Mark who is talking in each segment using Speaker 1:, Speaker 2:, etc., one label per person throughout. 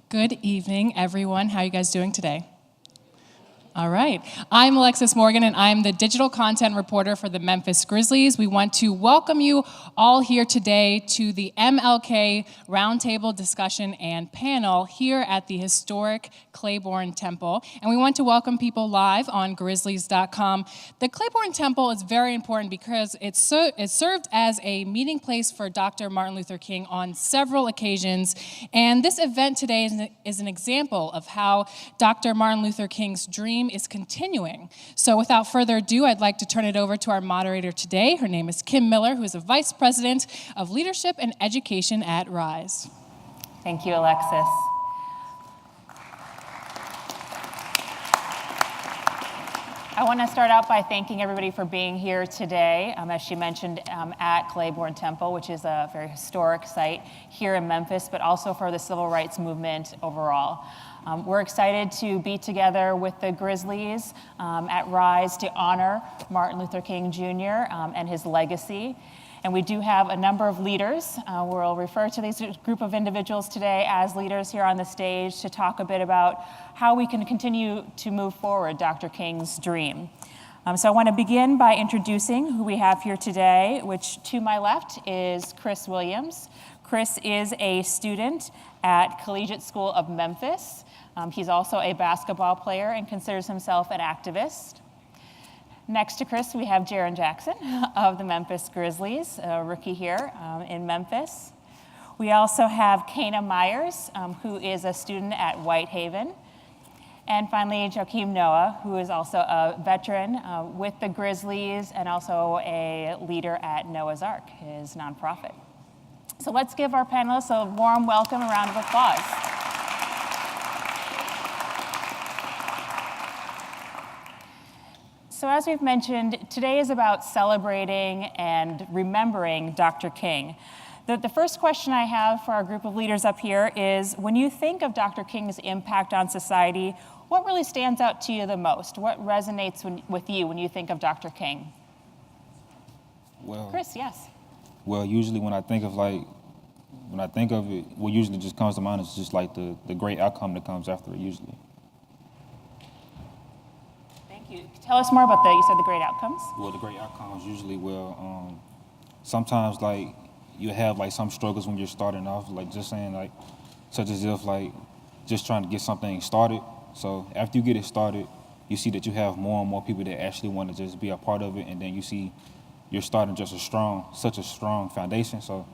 Speaker 1: Good evening, everyone. How are you guys doing today? All right. I'm Alexis Morgan, and I'm the digital content reporter for the Memphis Grizzlies. We want to welcome you all here today to the MLK Roundtable discussion and panel here at the historic Clayborn Temple. And we want to welcome people live on Grizzlies.com. The Clayborn Temple is very important because it served as a meeting place for Dr. Martin Luther King on several occasions. And this event today is an example of how Dr. Martin Luther King's dream is continuing. So without further ado, I'd like to turn it over to our moderator today. Her name is Kim Miller, who is a Vice President of Leadership and Education at RISE.
Speaker 2: Thank you, Alexis. I want to start out by thanking everybody for being here today, as she mentioned, at Clayborn Temple, which is a very historic site here in Memphis, but also for the civil rights movement overall. We're excited to be together with the Grizzlies at RISE to honor Martin Luther King Jr. And his legacy. And we do have a number of leaders. We'll refer to this group of individuals today as leaders here on the stage to talk a bit about how we can continue to move forward Dr. King's dream. So I want to begin by introducing who we have here today, which to my left is Chris Williams. Chris is a student at Collegiate School of Memphis. He's also a basketball player and considers himself an activist. Next to Chris, we have Jaren Jackson of the Memphis Grizzlies, a rookie here in Memphis. We also have Kanah Myers, who is a student at Whitehaven. And finally, Joakim Noah, who is also a veteran with the Grizzlies and also a leader at Noah's Ark, his nonprofit. So let's give our panelists a warm welcome, a round of applause. So as we've mentioned, today is about celebrating and remembering Dr. King. The first question I have for our group of leaders up here is, when you think of Dr. King's impact on society, what really stands out to you the most? What resonates with you when you think of Dr. King?
Speaker 3: Well,
Speaker 2: Chris, yes.
Speaker 3: Well, usually when I think of it, what usually just comes to mind is just like the great outcome that comes after it usually.
Speaker 2: Tell us more about you said the great outcomes.
Speaker 3: Well, the great outcomes usually sometimes like you have like some struggles when you're starting off, like just saying like, such as if like just trying to get something started. So after you get it started, you see that you have more and more people that actually want to just be a part of it, and then you see you're starting just such a strong foundation. So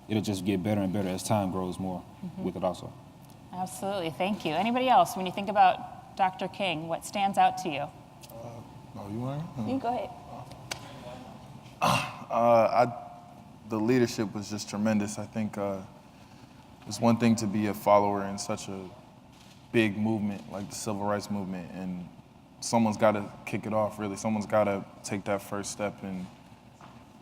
Speaker 3: it'll just get better and better as time grows more with it also.
Speaker 2: Absolutely, thank you. Anybody else, when you think about Dr. King, what stands out to you?
Speaker 4: You want to?
Speaker 2: You go
Speaker 4: ahead. The leadership was just tremendous. I think it's one thing to be a follower in such a big movement like the civil rights movement, and someone's got to kick it off, really. Someone's got to take that first step and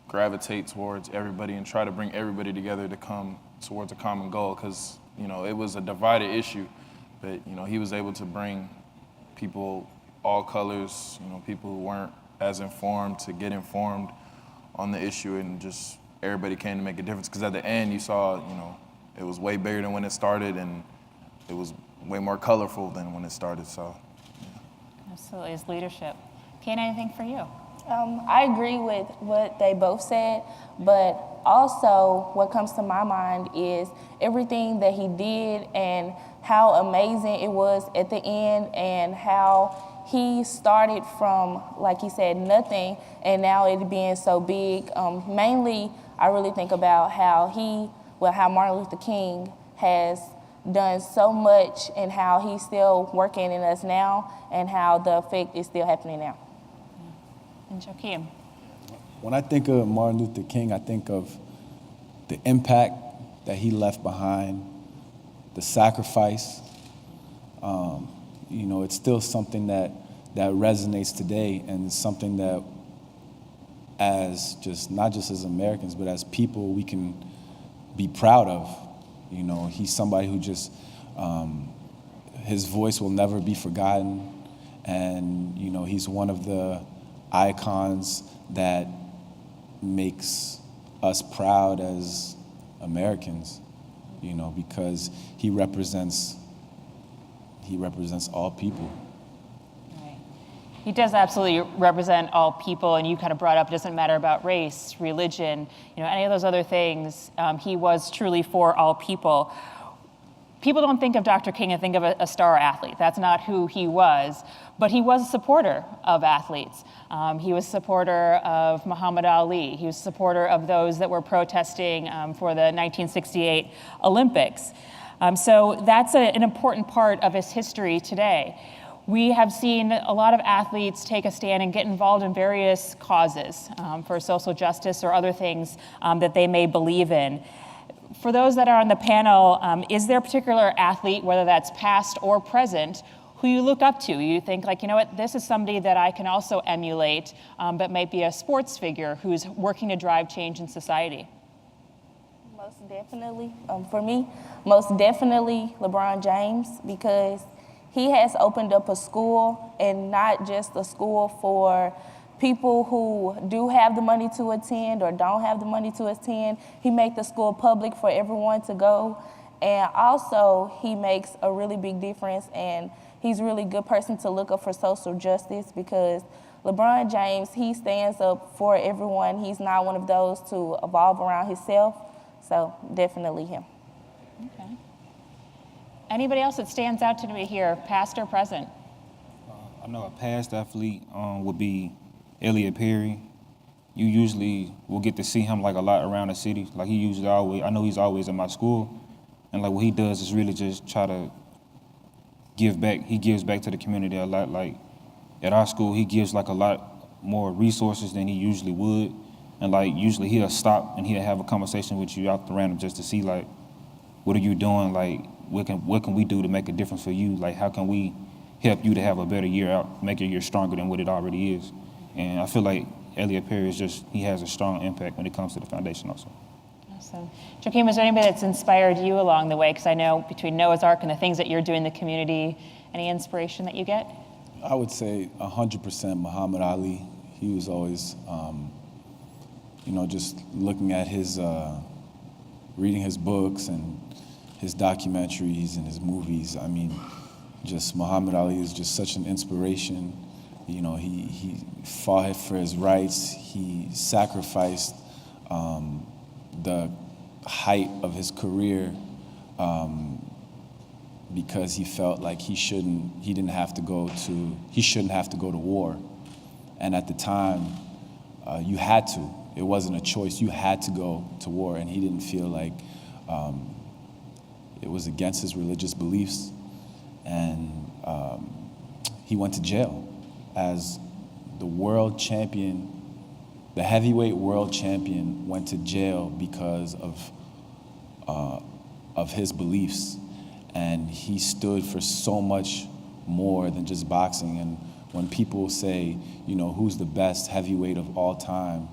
Speaker 4: gravitate towards everybody and try to bring everybody together to come towards a common goal, because, it was a divided issue, but, he was able to bring people all colors, people who weren't as informed to get informed on the issue, and just everybody came to make a difference. Because at the end, you saw, it was way bigger than when it started, and it was way more colorful than when it started. So, yeah.
Speaker 2: Absolutely, it's leadership. Kanah, anything for you?
Speaker 5: I agree with what they both said, but also what comes to my mind is everything that he did and how amazing it was at the end, and how he started from, like he said, nothing, and now it being so big. Mainly, I really think about how Martin Luther King has done so much, and how he's still working in us now, and how the effect is still happening now.
Speaker 2: And Joakim?
Speaker 6: When I think of Martin Luther King, I think of the impact that he left behind, the sacrifice. It's still something that resonates today, and it's something that, not just as Americans, but as people, we can be proud of. He's somebody who just, his voice will never be forgotten, and he's one of the icons that makes us proud as Americans, because he represents he represents all people.
Speaker 2: Right. He does absolutely represent all people, and you kind of brought up it doesn't matter about race, religion, any of those other things. He was truly for all people. People don't think of Dr. King and think of a star athlete. That's not who he was, but he was a supporter of athletes. He was a supporter of Muhammad Ali. He was a supporter of those that were protesting for the 1968 Olympics. So that's an important part of his history today. We have seen a lot of athletes take a stand and get involved in various causes for social justice or other things that they may believe in. For those that are on the panel, is there a particular athlete, whether that's past or present, who you look up to? You think like, this is somebody that I can also emulate, but might be a sports figure who's working to drive change in society?
Speaker 5: Most definitely, for me, most definitely LeBron James, because he has opened up a school, and not just a school for people who do have the money to attend or don't have the money to attend. He makes the school public for everyone to go. And also, he makes a really big difference, and he's a really good person to look up for social justice, because LeBron James, he stands up for everyone. He's not one of those to evolve around himself. So definitely him.
Speaker 2: Okay. Anybody else that stands out to me here, past or present?
Speaker 3: I know a past athlete would be Elliot Perry. You usually will get to see him like a lot around the city. Like he usually always, I know he's always in my school, and like what he does is really just try to give back. He gives back to the community a lot. Like at our school, he gives like a lot more resources than he usually would. And like usually he'll stop and he'll have a conversation with you out the random just to see like, what are you doing? Like what can we do to make a difference for you? Like how can we help you to have a better year out, make your year stronger than what it already is? And I feel like Elliot Perry he has a strong impact when it comes to the foundation also.
Speaker 2: Awesome. Joakim, is there anybody that's inspired you along the way? Because I know between Noah's Ark and the things that you're doing in the community, any inspiration that you get?
Speaker 6: I would say 100% Muhammad Ali. He was always, just looking at his, reading his books and his documentaries and his movies. I mean, just Muhammad Ali is just such an inspiration. He fought for his rights. He sacrificed the height of his career because he felt like he shouldn't have to go to war. And at the time, you had to. It wasn't a choice. You had to go to war, and he didn't feel like it was against his religious beliefs. And he went to jail as the world champion. The heavyweight world champion went to jail because of his beliefs, and he stood for so much more than just boxing. And when people say, who's the best heavyweight of all time,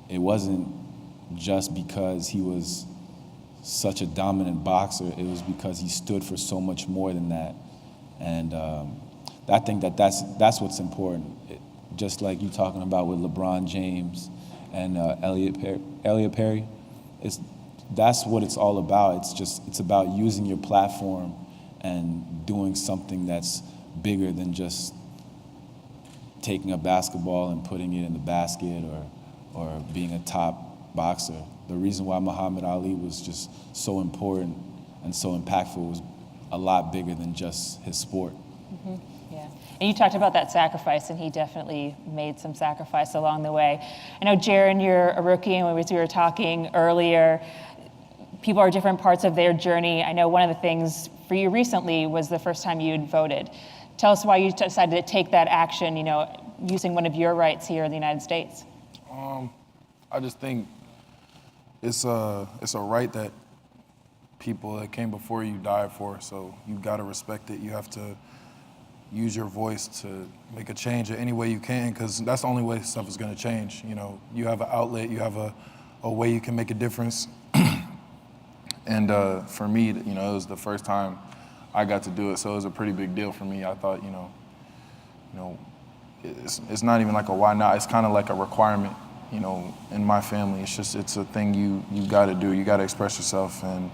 Speaker 6: it wasn't just because he was such a dominant boxer. It was because he stood for so much more than that. And I think that's what's important. Just like you talking about with LeBron James and Elliot Perry, that's what it's all about. It's about using your platform and doing something that's bigger than just taking a basketball and putting it in the basket or being a top boxer. The reason why Muhammad Ali was just so important and so impactful was a lot bigger than just his sport.
Speaker 2: Mm-hmm. Yeah. And you talked about that sacrifice, and he definitely made some sacrifice along the way. I know, Jaren, you're a rookie, and we were talking earlier, people are different parts of their journey. I know one of the things for you recently was the first time you'd voted. Tell us why you decided to take that action, using one of your rights here in the United States.
Speaker 4: I just think it's a right that people that came before you died for, so you gotta respect it. You have to use your voice to make a change in any way you can, because that's the only way stuff is gonna change. You have an outlet, you have a way you can make a difference. And for me, it was the first time I got to do it, so it was a pretty big deal for me. I thought, it's not even like a why not, it's kind of like a requirement, in my family. It's a thing you gotta do. You gotta express yourself, and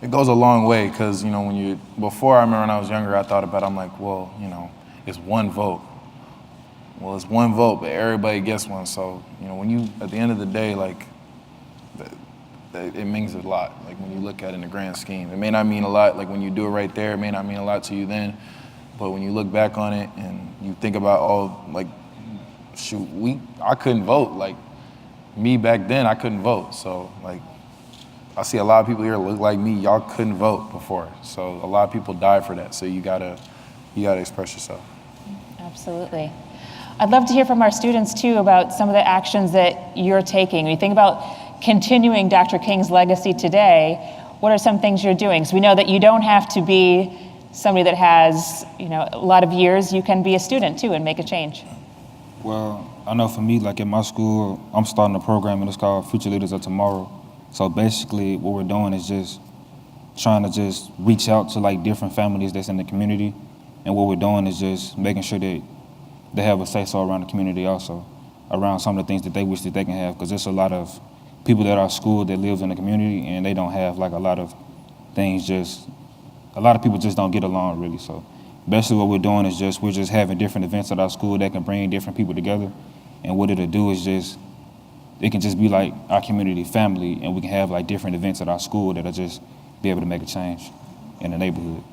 Speaker 4: it goes a long way because, before I remember when I was younger, I thought about it, I'm like, well, it's one vote. Well, it's one vote, but everybody gets one. So, when you, at the end of the day, like, it means a lot, like, when you look at it in the grand scheme. It may not mean a lot, like, when you do it right there, it may not mean a lot to you then, but when you look back on it and you think about, I couldn't vote. Like, me back then, I couldn't vote. So, like, I see a lot of people here look like me. Y'all couldn't vote before. So a lot of people died for that. So you gotta express yourself.
Speaker 2: Absolutely. I'd love to hear from our students too about some of the actions that you're taking. When you think about continuing Dr. King's legacy today, what are some things you're doing? So we know that you don't have to be somebody that has, a lot of years. You can be a student too and make a change.
Speaker 3: Well, I know for me, like in my school, I'm starting a program and it's called Future Leaders of Tomorrow. So basically what we're doing is just trying to just reach out to like different families that's in the community. And what we're doing is just making sure that they have a say-so around the community also, around some of the things that they wish that they can have. Because there's a lot of people that are school that lives in the community and they don't have like a lot of things a lot of people just don't get along really. So basically what we're doing is we're just having different events at our school that can bring different people together. And what it'll do is it can just be like our community family, and we can have like different events at our school that'll just be able to make a change in the neighborhood.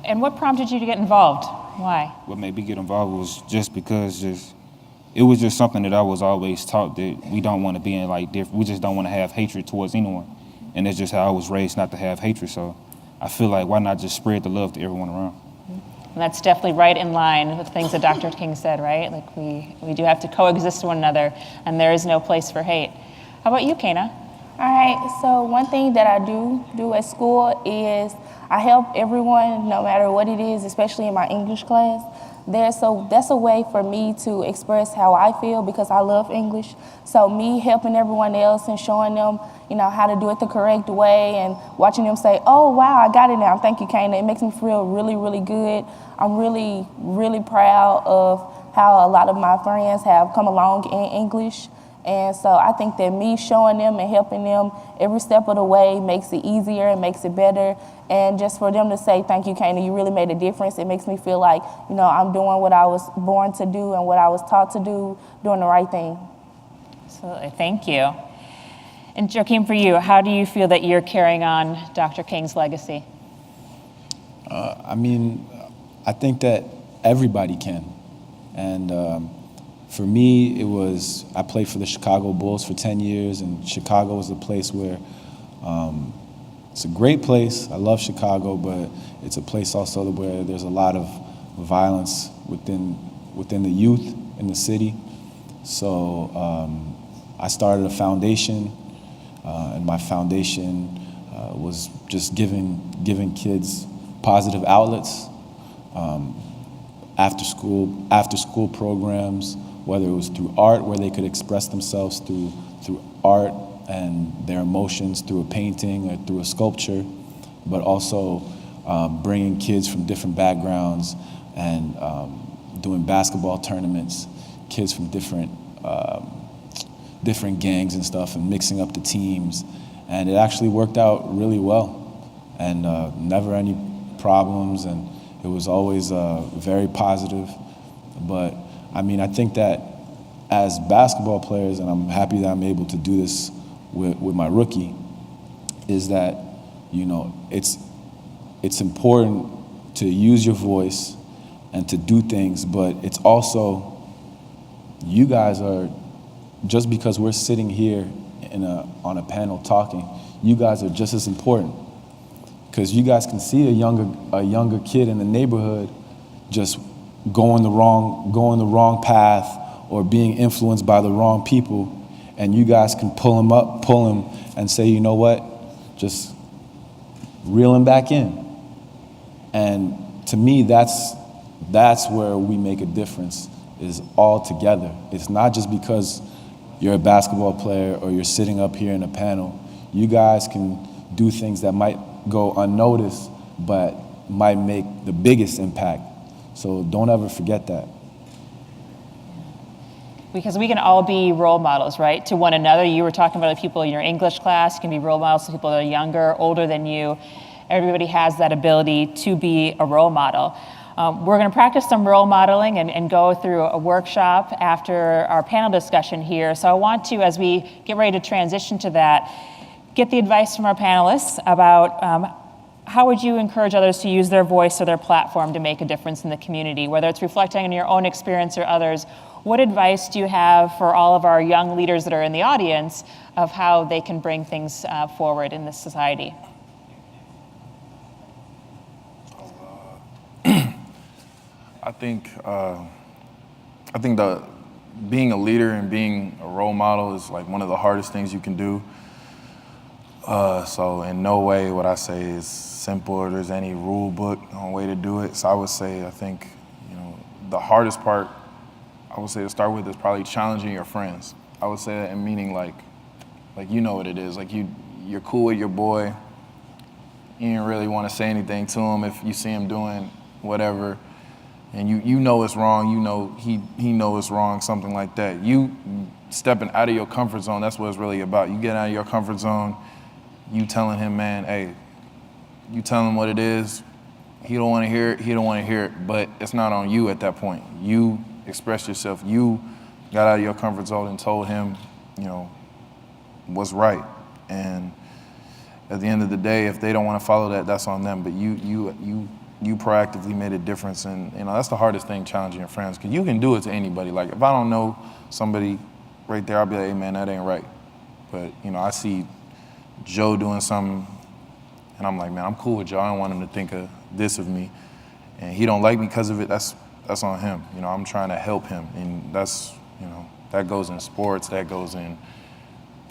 Speaker 2: And what prompted you to get involved? Why?
Speaker 3: What made me get involved was just because it was just something that I was always taught that we don't want to be in like different, we just don't want to have hatred towards anyone. And that's just how I was raised, not to have hatred. So I feel like why not just spread the love to everyone around?
Speaker 2: And that's definitely right in line with things that Dr. King said, right? Like we do have to coexist with one another, and there is no place for hate. How about you, Kanah?
Speaker 5: All right, so one thing that I do at school is I help everyone, no matter what it is, especially in my English class. That's a way for me to express how I feel because I love English. So me helping everyone else and showing them, how to do it the correct way and watching them say, oh, wow, I got it now. Thank you, Kanah. It makes me feel really, really good. I'm really, really proud of how a lot of my friends have come along in English. And so I think that me showing them and helping them every step of the way makes it easier and makes it better. And just for them to say, thank you, Kanah, you really made a difference. It makes me feel like, I'm doing what I was born to do and what I was taught to do, doing the right thing.
Speaker 2: Absolutely, thank you. And Joakim, for you, how do you feel that you're carrying on Dr. King's legacy?
Speaker 6: I think that everybody can. And for me, I played for the Chicago Bulls for 10 years, and Chicago is a place where it's a great place. I love Chicago, but it's a place also where there's a lot of violence within the youth in the city. So I started a foundation, and my foundation was just giving kids positive outlets, after school programs, whether it was through art, where they could express themselves through art and their emotions through a painting or through a sculpture, but also bringing kids from different backgrounds and doing basketball tournaments, kids from different gangs and stuff, and mixing up the teams. And it actually worked out really well, and never any problems, and it was always very positive. But I think that as basketball players, and I'm happy that I'm able to do this with my rookie, is that, it's important to use your voice and to do things, but it's also, you guys are, just because we're sitting here on a panel talking, you guys are just as important. Because you guys can see a younger kid in the neighborhood just going the wrong path or being influenced by the wrong people, and you guys can pull him and say, you know what, just reel him back in. And to me, that's where we make a difference, is all together. It's not just because you're a basketball player or you're sitting up here in a panel. You guys can do things that might go unnoticed, but might make the biggest impact. So don't ever forget that.
Speaker 2: because we can all be role models, right, to one another. You were talking about the people in your English class. You can be role models to people that are younger, older than you. Everybody has that ability to be a role model. We're going to practice some role modeling and go through a workshop after our panel discussion here. So I want to, as we get ready to transition to that, get the advice from our panelists about how would you encourage others to use their voice or their platform to make a difference in the community, whether it's reflecting on your own experience or others. What advice do you have for all of our young leaders that are in the audience of how they can bring things forward in this society?
Speaker 4: I think the being a leader and being a role model is like one of the hardest things you can do. So in no way would I say it's simple or there's any rule book on way to do it. So I would say, I think, the hardest part, I would say to start with, is probably challenging your friends. I would say that in meaning like you know what it is. Like you're cool with your boy. You didn't really want to say anything to him if you see him doing whatever. And you know it's wrong, you know he know it's wrong, something like that. You stepping out of your comfort zone, that's what it's really about. You get out of your comfort zone, you telling him, man, hey, you tell him what it is, he don't want to hear it, but it's not on you at that point. You expressed yourself, you got out of your comfort zone and told him, what's right. And at the end of the day, if they don't want to follow that, that's on them, but you proactively made a difference, and that's the hardest thing, challenging your friends, because you can do it to anybody. Like if I don't know somebody right there, I'll be like, hey man, that ain't right. But I see Joe doing something, and I'm like, man, I'm cool with Joe. I don't want him to think of this of me, and he don't like me because of it. That's on him. I'm trying to help him, and that's that goes in sports, that goes in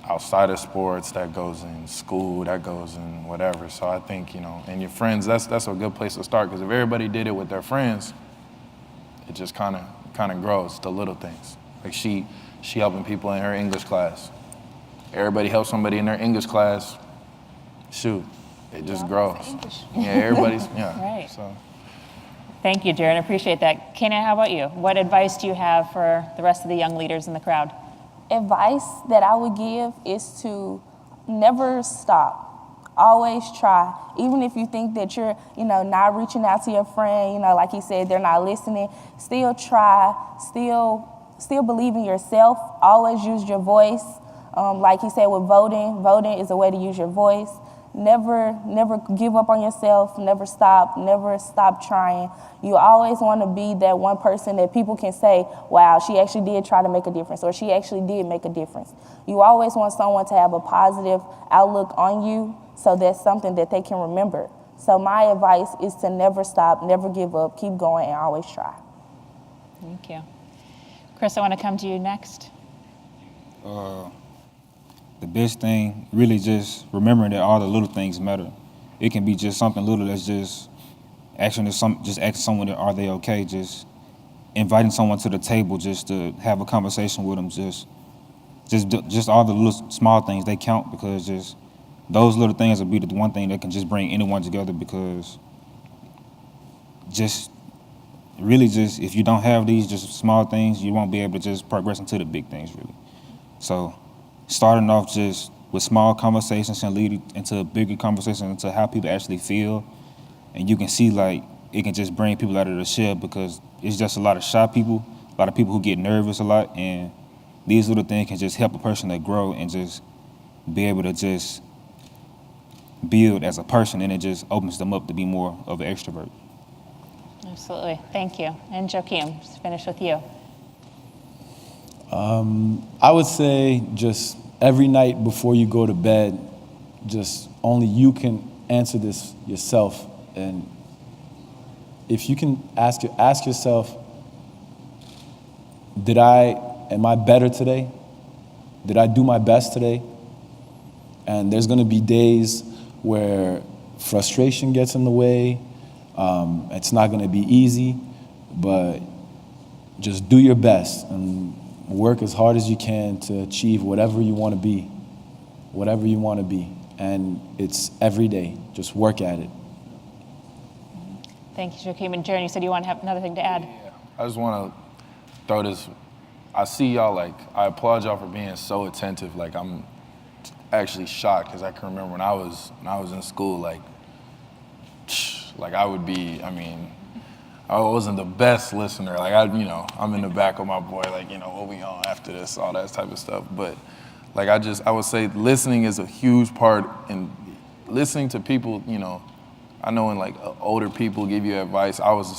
Speaker 4: outside of sports, that goes in school, that goes in whatever. So I think, and your friends, that's a good place to start, because if everybody did it with their friends, it just kind of grows, the little things. Like she helping people in her English class. Everybody helps somebody in their English class, shoot, it just grows. Yeah, everybody's, yeah.
Speaker 2: Right.
Speaker 4: So.
Speaker 2: Thank you, Jaren, I appreciate that. Kanah, how about you? What advice do you have for the rest of the young leaders in the crowd?
Speaker 5: Advice that I would give is to never stop. Always try. Even if you think that you're, not reaching out to your friend, like he said, they're not listening, still try, still believe in yourself. Always use your voice. Like he said with voting is a way to use your voice. Never give up on yourself, never stop trying. You always want to be that one person that people can say, wow, she actually did try to make a difference, or she actually did make a difference. You always want someone to have a positive outlook on you, so that's something that they can remember. So my advice is to never stop, never give up, keep going, and always try.
Speaker 2: Thank you. Chris, I want to come to you next.
Speaker 3: The best thing, really just remembering that all the little things matter. It can be just something little that's just asking someone, are they okay? Just inviting someone to the table just to have a conversation with them. Just all the little small things, they count, because just those little things will be the one thing that can just bring anyone together, because if you don't have these just small things, you won't be able to just progress into the big things, really. So starting off just with small conversations and leading into a bigger conversation, into how people actually feel. And you can see, it can just bring people out of the shell, because it's just a lot of shy people, a lot of people who get nervous a lot. And these little things can just help a person to grow and just be able to just build as a person, and it just opens them up to be more of an extrovert.
Speaker 2: Absolutely. Thank you. And Joakim, just finish with you.
Speaker 6: I would say just every night before you go to bed, just only you can answer this yourself. And if you can ask yourself, am I better today? Did I do my best today? And there's going to be days where frustration gets in the way. It's not going to be easy, but just do your best and work as hard as you can to achieve whatever you want to be. And it's every day. Just work at it.
Speaker 2: Thank you, Joakim. And Jaren, you said you want to have another thing to add.
Speaker 4: Yeah. I just want to throw this I see y'all, like, I applaud y'all for being so attentive. Like, I'm actually shocked because I can remember when I was in school, like I would be, I mean, I wasn't the best listener. Like, I'm in the back of my boy, like, what we on after this, all that type of stuff. But, like, I would say listening is a huge part, and listening to people, I know when, like, older people give you advice, I was the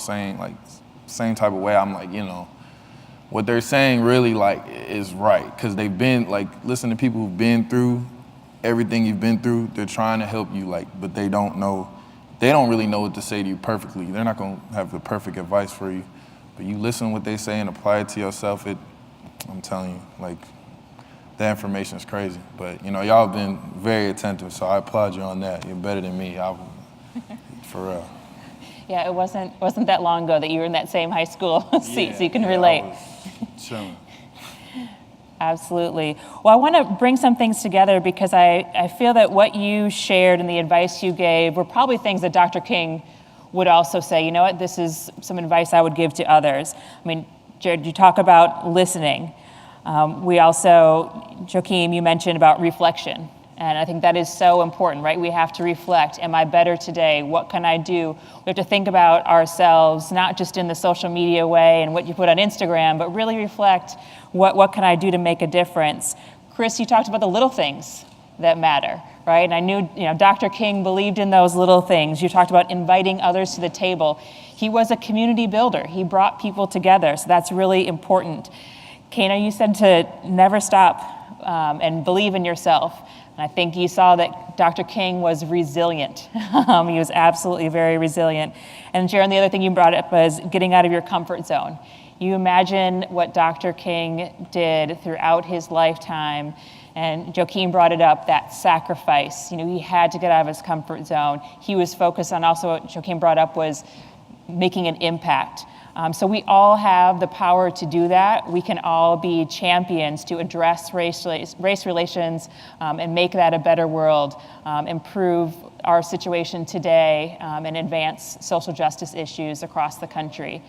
Speaker 4: same type of way. I'm like, what they're saying really, like, is right. Because they've been, like, listen to people who've been through everything you've been through. They're trying to help you, like, but they don't really know what to say to you perfectly. They're not going to have the perfect advice for you. But you listen to what they say and apply it to yourself, I'm telling you, like, that information is crazy. But, y'all have been very attentive, so I applaud you on that. You're better than me, for real.
Speaker 2: Yeah, it wasn't that long ago that you were in that same high school seat, so you can relate.
Speaker 4: I was chilling.
Speaker 2: Absolutely. Well, I want to bring some things together because I feel that what you shared and the advice you gave were probably things that Dr. King would also say, what, this is some advice I would give to others. I mean, Jared, you talk about listening. We also, Joakim, you mentioned about reflection. And I think that is so important, right? We have to reflect. Am I better today? What can I do? We have to think about ourselves, not just in the social media way and what you put on Instagram, but really reflect, what can I do to make a difference? Chris, you talked about the little things that matter, right? And I knew, Dr. King believed in those little things. You talked about inviting others to the table. He was a community builder. He brought people together, so that's really important. Kanah, you said to never stop and believe in yourself. And I think you saw that Dr. King was resilient. He was absolutely very resilient. And Jaren, the other thing you brought up was getting out of your comfort zone. You imagine what Dr. King did throughout his lifetime, and Joakim brought it up, that sacrifice. He had to get out of his comfort zone. He was focused on also what Joakim brought up was making an impact. So we all have the power to do that. We can all be champions to address race relations and make that a better world, improve our situation today, and advance social justice issues across the country.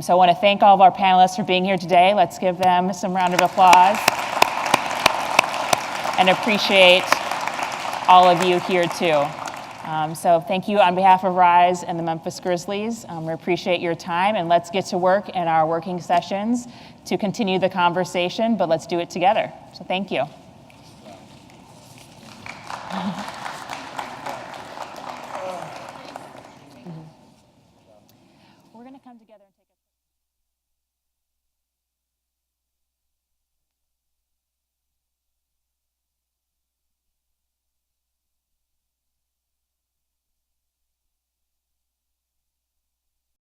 Speaker 2: So I want to thank all of our panelists for being here today. Let's give them some round of applause. And appreciate all of you here too. So thank you on behalf of RISE and the Memphis Grizzlies. We appreciate your time, and let's get to work in our working sessions to continue the conversation, but let's do it together. So thank you.